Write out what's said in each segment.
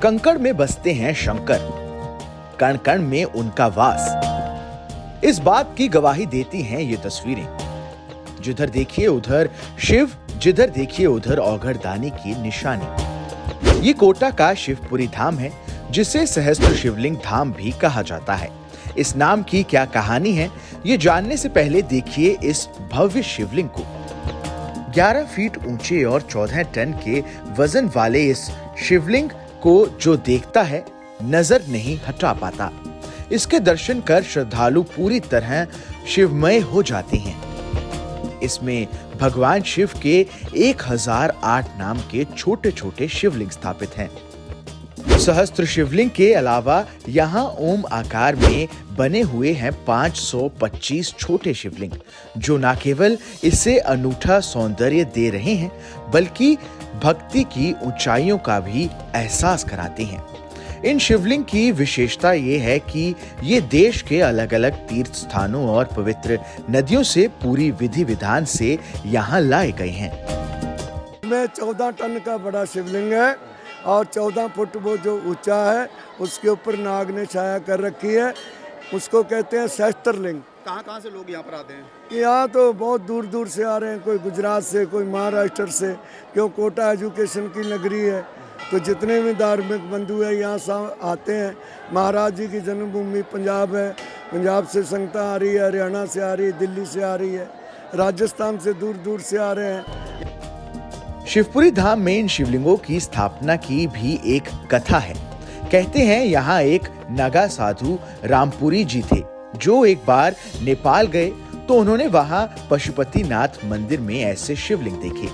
कंकड़ में बसते हैं शंकर, कण कण में उनका वास। इस बात की गवाही देती हैं ये तस्वीरें। जिधर देखिए उधर शिव, जिधर देखिए उधर औघड़दानी की निशानी। ये कोटा का शिवपुरी धाम है, जिसे सहस्त्र शिवलिंग धाम भी कहा जाता है। इस नाम की क्या कहानी है, ये जानने से पहले देखिए इस भव्य शिवलिंग को। 11 फीट ऊंचे और 14 टन के वजन वाले इस शिवलिंग को जो देखता है नजर नहीं हटा पाता। इसके दर्शन कर श्रद्धालु पूरी तरह शिवमय हो जाते हैं। इसमें भगवान शिव के 1008 नाम के छोटे छोटे शिवलिंग स्थापित हैं। सहस्त्र शिवलिंग के अलावा यहाँ ओम आकार में बने हुए हैं 525 छोटे शिवलिंग, जो न केवल इसे अनूठा सौंदर्य दे रहे हैं, बल्कि भक्ति की ऊंचाइयों का भी एहसास कराते हैं। इन शिवलिंग की विशेषता ये है कि ये देश के अलग अलग तीर्थ स्थानों और पवित्र नदियों से पूरी विधि विधान से यहाँ लाए गए हैं। में 14 टन का बड़ा शिवलिंग है और 14 फुट वो जो ऊंचा है, उसके ऊपर नाग ने छाया कर रखी है। उसको कहते हैं सहस्त्रलिंग। कहाँ से लोग यहाँ पर आते हैं? यहाँ तो बहुत दूर दूर से आ रहे हैं, कोई गुजरात से, कोई महाराष्ट्र से, क्यों कोटा एजुकेशन की नगरी है, तो जितने भी धार्मिक बंधु है यहाँ आते हैं। महाराज जी की जन्मभूमि पंजाब है, पंजाब से संगतां आ रही है, हरियाणा से आ रही है, दिल्ली से आ रही है, राजस्थान से दूर दूर से आ रहे हैं। शिवपुरी धाम में इन शिवलिंगों की स्थापना की भी एक कथा है। कहते हैं यहाँ एक नागा साधु रामपुरी जी थे, जो एक बार नेपाल गए तो उन्होंने वहाँ पशुपतिनाथ मंदिर में ऐसे शिवलिंग देखे।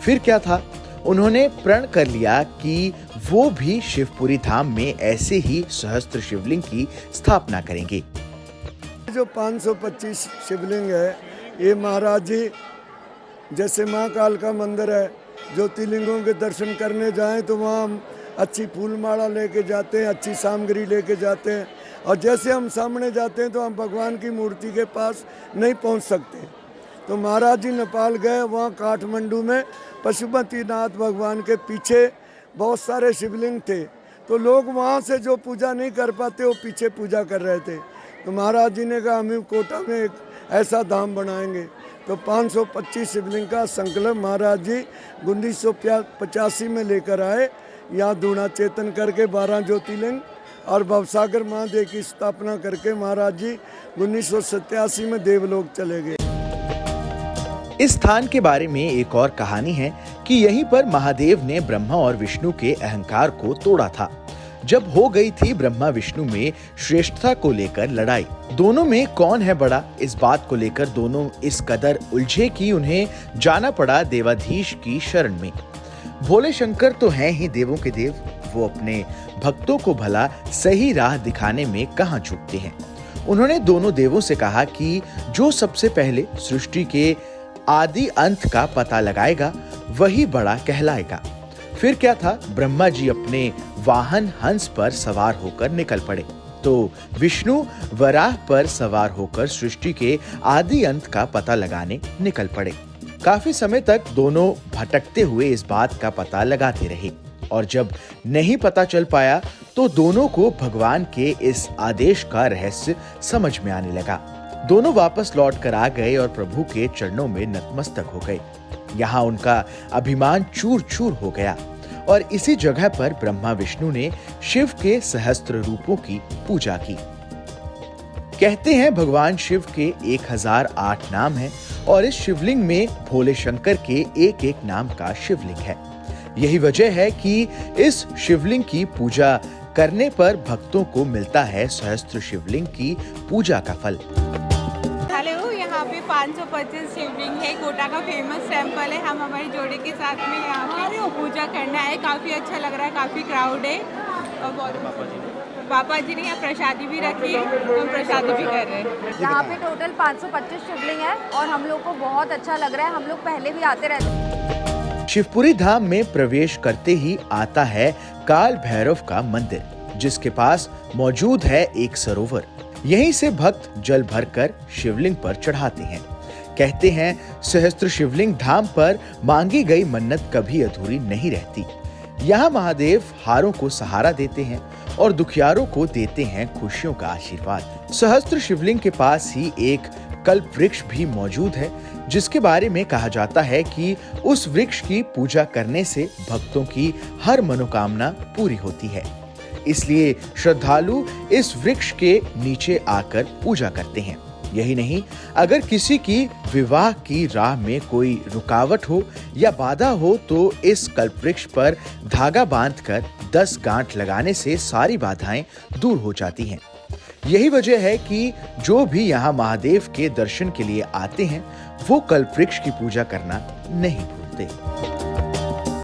फिर क्या था, उन्होंने प्रण कर लिया कि वो भी शिवपुरी धाम में ऐसे ही सहस्त्र शिवलिंग की स्थापना करेंगे। जो 525 शिवलिंग है, ये महाराज जी, जैसे महाकाल का मंदिर है, ज्योतिर्लिंगों के दर्शन करने जाएं तो वहाँ अच्छी फूल माला लेके जाते हैं, अच्छी सामग्री लेके जाते हैं, और जैसे हम सामने जाते हैं तो हम भगवान की मूर्ति के पास नहीं पहुँच सकते। तो महाराज जी नेपाल गए, वहाँ काठमांडू में पशुपतिनाथ भगवान के पीछे बहुत सारे शिवलिंग थे, तो लोग वहाँ से जो पूजा नहीं कर पाते वो पीछे पूजा कर रहे थे। तो महाराज जी ने कहा हम कोटा में एक ऐसा धाम बनाएंगे। तो 525 शिवलिंग का संकल्प महाराज जी 1985 में लेकर आए। यहाँ धूणा चेतन करके 12 ज्योतिर्लिंग और भवसागर महादेव की स्थापना करके महाराज जी 1987 में देवलोक चले गए। इस स्थान के बारे में एक और कहानी है कि यहीं पर महादेव ने ब्रह्मा और विष्णु के अहंकार को तोड़ा था। जब हो गई थी ब्रह्मा विष्णु में श्रेष्ठता को लेकर लड़ाई, दोनों में कौन है बड़ा, इस बात को लेकर दोनों इस कदर उलझे कि उन्हें जाना पड़ा देवाधीश की शरण में। भोले शंकर तो हैं ही देवों के देव, वो अपने भक्तों को भला सही राह दिखाने में कहाँ चूकते हैं। उन्होंने दोनों देवों से कहा कि जो सबसे पहले सृष्टि के आदि अंत का पता लगाएगा वही बड़ा कहलाएगा। फिर क्या था, ब्रह्मा जी अपने वाहन हंस पर सवार होकर निकल पड़े, तो विष्णु वराह पर सवार होकर सृष्टि के आदि अंत का पता लगाने निकल पड़े। काफी समय तक दोनों भटकते हुए इस बात का पता लगाते रहे, और जब नहीं पता चल पाया तो दोनों को भगवान के इस आदेश का रहस्य समझ में आने लगा। दोनों वापस लौट कर आ गए और प्रभु के चरणों में नतमस्तक हो गए। यहाँ उनका अभिमान चूर चूर हो गया, और इसी जगह पर ब्रह्मा विष्णु ने शिव के सहस्त्र रूपों की पूजा की। कहते हैं भगवान शिव के 1008 नाम हैं, और इस शिवलिंग में भोले शंकर के एक एक नाम का शिवलिंग है। यही वजह है कि इस शिवलिंग की पूजा करने पर भक्तों को मिलता है सहस्त्र शिवलिंग की पूजा का फल। हेलो, यहाँ पे 525 शिवलिंग है, कोटा का फेमस टेम्पल है। हम हमारी जोड़ी के साथ में यहाँ पे पूजा करने आए। काफ़ी अच्छा लग रहा है, काफ़ी क्राउड है, और पापा जी ने यहाँ प्रसादी भी रखी है, हम प्रसादी भी कर रहे हैं। यहाँ पे टोटल 525 शिवलिंग है और हम लोग को बहुत अच्छा लग रहा है। हम लोग पहले भी आते रहते हैं। शिवपुरी धाम में प्रवेश करते ही आता है काल भैरव का मंदिर, जिसके पास मौजूद है एक सरोवर। यहीं से भक्त जल भरकर शिवलिंग पर चढ़ाते हैं। कहते हैं सहस्त्र शिवलिंग धाम पर मांगी गई मन्नत कभी अधूरी नहीं रहती। यहाँ महादेव हारों को सहारा देते हैं और दुखियारों को देते हैं खुशियों का आशीर्वाद। सहस्त्र शिवलिंग के पास ही एक कल्प वृक्ष भी मौजूद है, जिसके बारे में कहा जाता है कि उस वृक्ष की पूजा करने से भक्तों की हर मनोकामना पूरी होती है। इसलिए श्रद्धालु इस वृक्ष के नीचे आकर पूजा करते हैं। यही नहीं, अगर किसी की विवाह की राह में कोई रुकावट हो या बाधा हो तो इस कल्पवृक्ष पर धागा बांधकर 10 गांठ लगाने से सारी बाधाएं दूर हो जाती हैं। यही वजह है कि जो भी यहाँ महादेव के दर्शन के लिए आते हैं वो कल्पवृक्ष की पूजा करना नहीं भूलते।